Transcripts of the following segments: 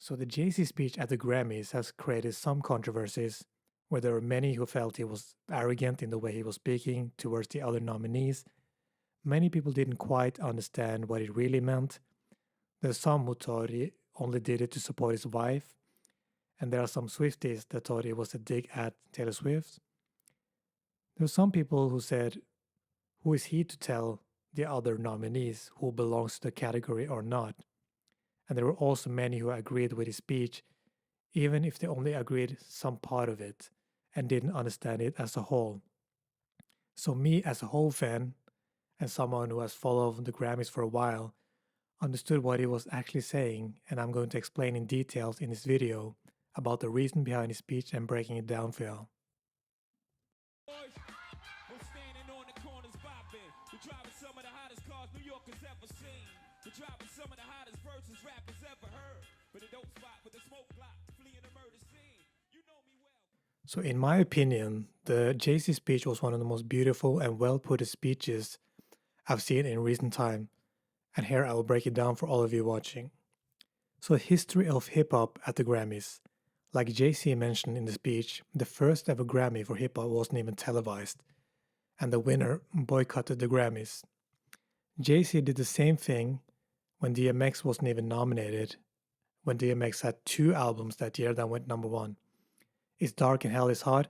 So the Jay-Z speech at the Grammys has created some controversies, where there were many who felt he was arrogant in the way he was speaking towards the other nominees. Many people didn't quite understand what it really meant. There's some who thought he only did it to support his wife, and there are some Swifties that thought it was a dig at Taylor Swift. There were some people who said, who is he to tell the other nominees who belongs to the category or not? And there were also many who agreed with his speech, even if they only agreed some part of it and didn't understand it as a whole. So, me as a whole fan and someone who has followed the Grammys for a while, understood what he was actually saying, and I'm going to explain in details in this video about the reason behind his speech and breaking it down for y'all. Boys, we're standing on the corners bopping. We're driving some of the hottest cars New York has ever seen. We're driving some of the hottest verses rappers ever heard. But a dope spot with a smoke block, fleeing a murder scene. You know me well. So, in my opinion, the Jay-Z speech was one of the most beautiful and well-put speeches I've seen in recent time. And here I will break it down for all of you watching. So, history of hip hop at the Grammys. Like Jay-Z mentioned in the speech, the first ever Grammy for hip hop wasn't even televised, and the winner boycotted the Grammys. Jay-Z did the same thing when DMX wasn't even nominated, when DMX had two albums that year that went number one. It's Dark and Hell is Hot,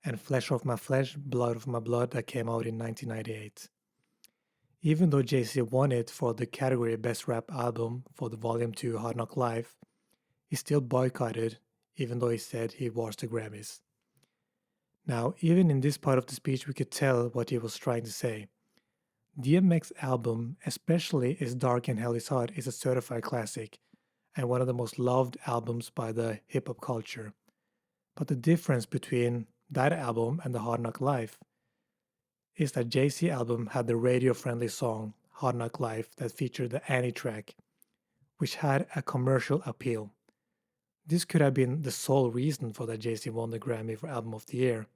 and Flesh of My Flesh, Blood of My Blood that came out in 1998. Even though Jay-Z won it for the category Best Rap Album for the Volume 2 Hard Knock Live, he still boycotted, even though he said he watched the Grammys. Now, even in this part of the speech, we could tell what he was trying to say. DMX album, especially Is Dark and Hell is Hot, is a certified classic and one of the most loved albums by the hip hop culture. But the difference between that album and the Hard Knock Live is that Jay-Z album had the radio-friendly song Hard Knock Life that featured the Annie track, which had a commercial appeal. This could have been the sole reason for that Jay-Z won the Grammy for Album of the Year.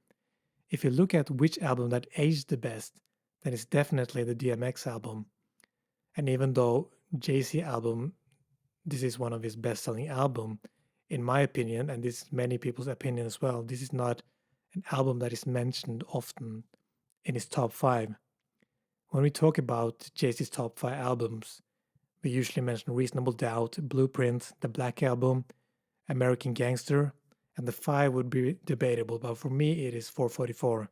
If you look at which album that aged the best, then it's definitely the DMX album. And even though Jay-Z album, this is one of his best-selling album, in my opinion, and this is many people's opinion as well, this is not an album that is mentioned often in his top 5. When we talk about Jay-Z's top 5 albums, we usually mention Reasonable Doubt, Blueprint, The Black Album, American Gangster, and the 5 would be debatable, but for me it is 444.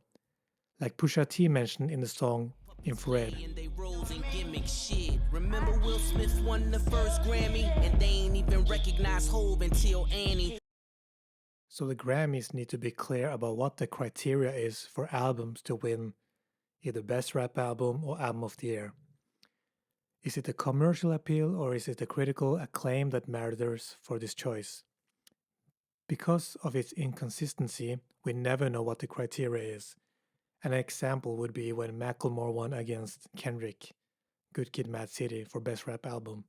Like Pusha T mentioned in the song Infrared. And they roles and gimmick shit. Remember Will Smith won the first Grammy, and they ain't even recognize Hove until Annie. So the Grammys need to be clear about what the criteria is for albums to win either Best Rap Album or Album of the Year. Is it the commercial appeal or is it the critical acclaim that matters for this choice? Because of its inconsistency, we never know what the criteria is. An example would be when Macklemore won against Kendrick, Good Kid, Mad City for Best Rap Album.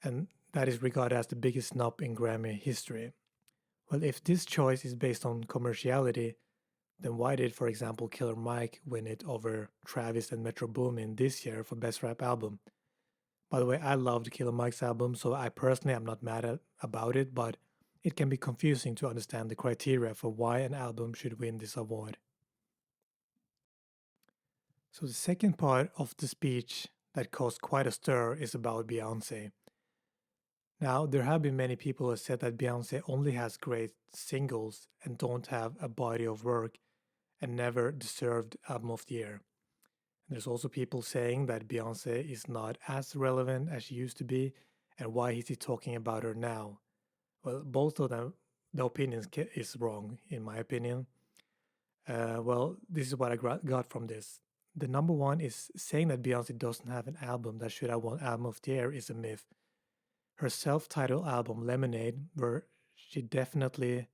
And that is regarded as the biggest snub in Grammy history. Well, if this choice is based on commerciality, then why did, for example, Killer Mike win it over Travis and Metro Boomin this year for Best Rap Album? By the way, I loved Killer Mike's album, so I personally am not mad about it, but it can be confusing to understand the criteria for why an album should win this award. So the second part of the speech that caused quite a stir is about Beyoncé. Now, there have been many people who have said that Beyoncé only has great singles and don't have a body of work and never deserved Album of the Year. There's also people saying that Beyoncé is not as relevant as she used to be, and why is he talking about her now? Well, both of them, the opinions is wrong, in my opinion. Well, this is what I got from this. The number one is saying that Beyoncé doesn't have an album that should have won Album of the Year is a myth. Her self-titled album Lemonade, where she definitely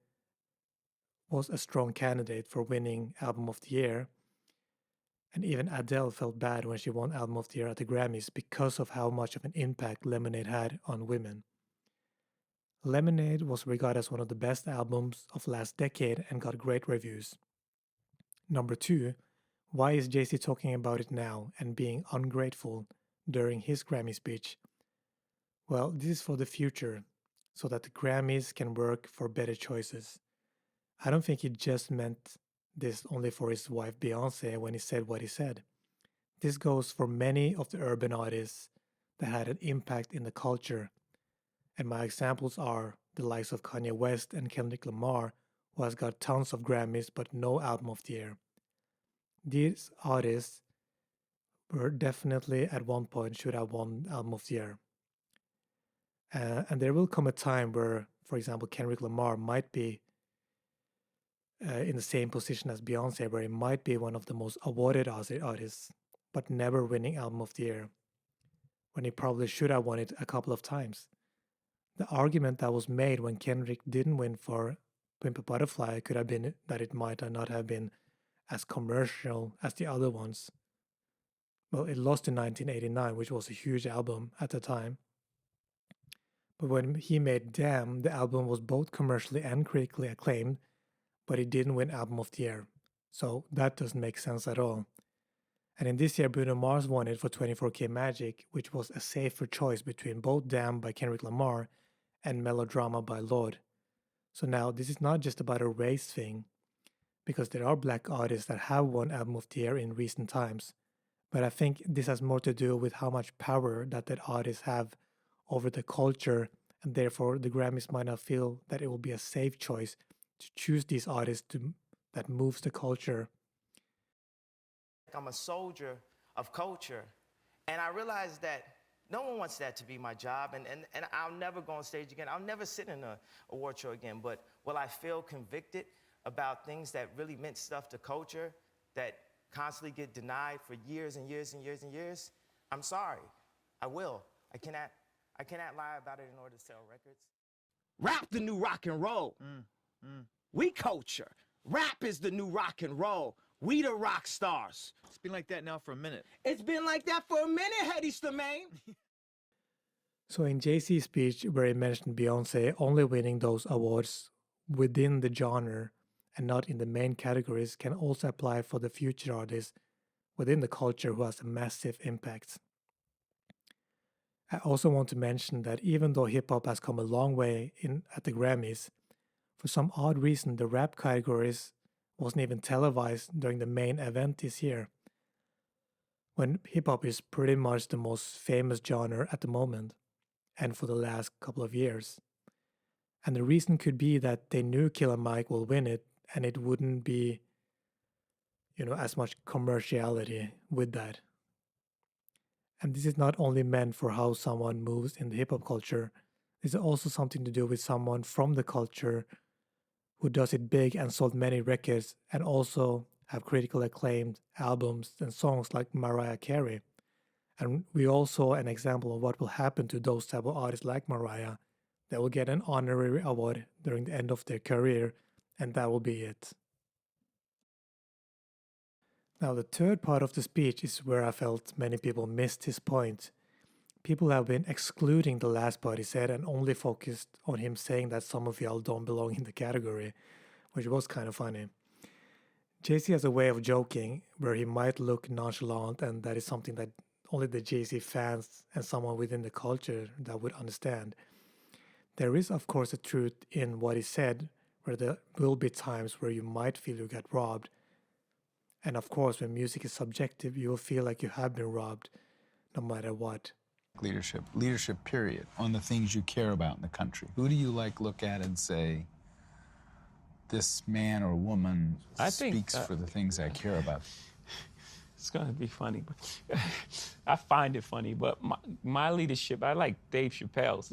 was a strong candidate for winning Album of the Year, and even Adele felt bad when she won Album of the Year at the Grammys because of how much of an impact Lemonade had on women. Lemonade was regarded as one of the best albums of last decade and got great reviews. Number 2, why is Jay-Z talking about it now and being ungrateful during his Grammy speech? Well, this is for the future, so that the Grammys can work for better choices. I don't think he just meant this only for his wife Beyonce when he said what he said. This goes for many of the urban artists that had an impact in the culture, and my examples are the likes of Kanye West and Kendrick Lamar, who has got tons of Grammys but no album of the year. These artists were definitely at one point should have won album of the year. And there will come a time where, for example, Kendrick Lamar might be in the same position as Beyonce, where he might be one of the most awarded artists, but never winning album of the year, when he probably should have won it a couple of times. The argument that was made when Kendrick didn't win for Pimp a Butterfly could have been that it might not have been as commercial as the other ones. Well, it lost in 1989, which was a huge album at the time. But when he made Damn, the album was both commercially and critically acclaimed, but it didn't win Album of the Year. So that doesn't make sense at all. And in this year, Bruno Mars won it for 24K Magic, which was a safer choice between both Damn by Kendrick Lamar and Melodrama by Lorde. So now this is not just about a race thing, because there are black artists that have won Album of the Year in recent times. But I think this has more to do with how much power that artists have over the culture, and therefore the Grammys might not feel that it will be a safe choice to choose these artists that moves the culture. I'm a soldier of culture. And I realized that no one wants that to be my job. And I'll never go on stage again. I'll never sit in an award show again. But will I feel convicted about things that really meant stuff to culture that constantly get denied for years and years and years and years? I'm sorry. I will. I cannot lie about it in order to sell records. Rap the new rock and roll. We culture. Rap is the new rock and roll. We the rock stars. It's been like that now for a minute. It's been like that for a minute, Hedy Slimane. So in Jay-Z's speech, where he mentioned Beyonce only winning those awards within the genre and not in the main categories, can also apply for the future artists within the culture who has a massive impact. I also want to mention that even though hip-hop has come a long way at the Grammys, for some odd reason the rap categories wasn't even televised during the main event this year, when hip-hop is pretty much the most famous genre at the moment, and for the last couple of years. And the reason could be that they knew Killer Mike will win it, and it wouldn't be, as much commerciality with that. And this is not only meant for how someone moves in the hip-hop culture, this is also something to do with someone from the culture who does it big and sold many records and also have critical acclaimed albums and songs like Mariah Carey. And we all saw an example of what will happen to those type of artists like Mariah. They will get an honorary award during the end of their career, and that will be it. Now, the third part of the speech is where I felt many people missed his point. People have been excluding the last part he said and only focused on him saying that some of y'all don't belong in the category, which was kind of funny. Jay-Z has a way of joking where he might look nonchalant, and that is something that only the Jay-Z fans and someone within the culture that would understand. There is, of course, a truth in what he said, where there will be times where you might feel you get robbed. And of course, when music is subjective, you will feel like you have been robbed, no matter what. Leadership period, on the things you care about in the country. Who do you look at and say, this man or woman speaks for the things I care about? It's gonna be funny, but I find it funny. But my leadership, I like Dave Chappelle's.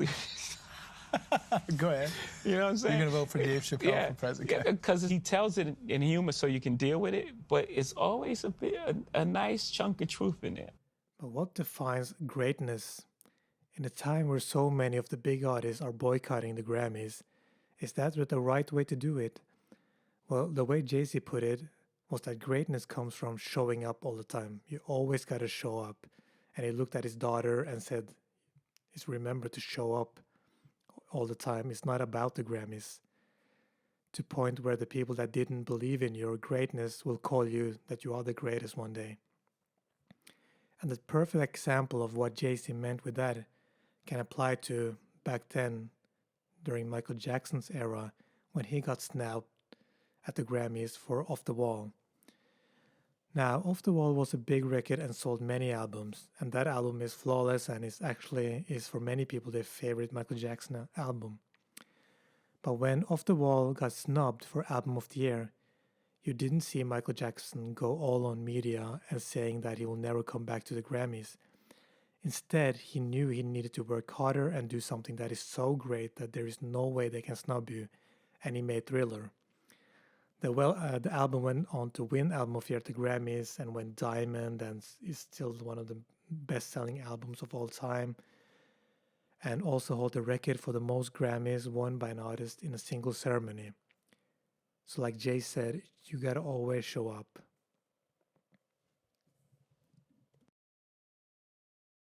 Go ahead. You know what I'm saying? You're gonna vote for Dave Chappelle for president? Yeah, because he tells it in humor so you can deal with it, but it's always a nice chunk of truth in there. But what defines greatness in a time where so many of the big artists are boycotting the Grammys? Is that the right way to do it? Well, the way Jay-Z put it was that greatness comes from showing up all the time. You always got to show up. And he looked at his daughter and said, "Just remember to show up all the time. It's not about the Grammys." To point where the people that didn't believe in your greatness will call you that you are the greatest one day. And the perfect example of what Jay-Z meant with that can apply to back then during Michael Jackson's era when he got snubbed at the Grammys for Off the Wall. Now, Off the Wall was a big record and sold many albums, and that album is flawless and is for many people their favorite Michael Jackson album. But when Off the Wall got snubbed for Album of the Year, you didn't see Michael Jackson go all on media and saying that he will never come back to the Grammys. Instead, he knew he needed to work harder and do something that is so great that there is no way they can snub you, and he made Thriller. The album went on to win Album of the Year at the Grammys and went diamond and is still one of the best-selling albums of all time, and also hold the record for the most Grammys won by an artist in a single ceremony. So like Jay said, you gotta always show up.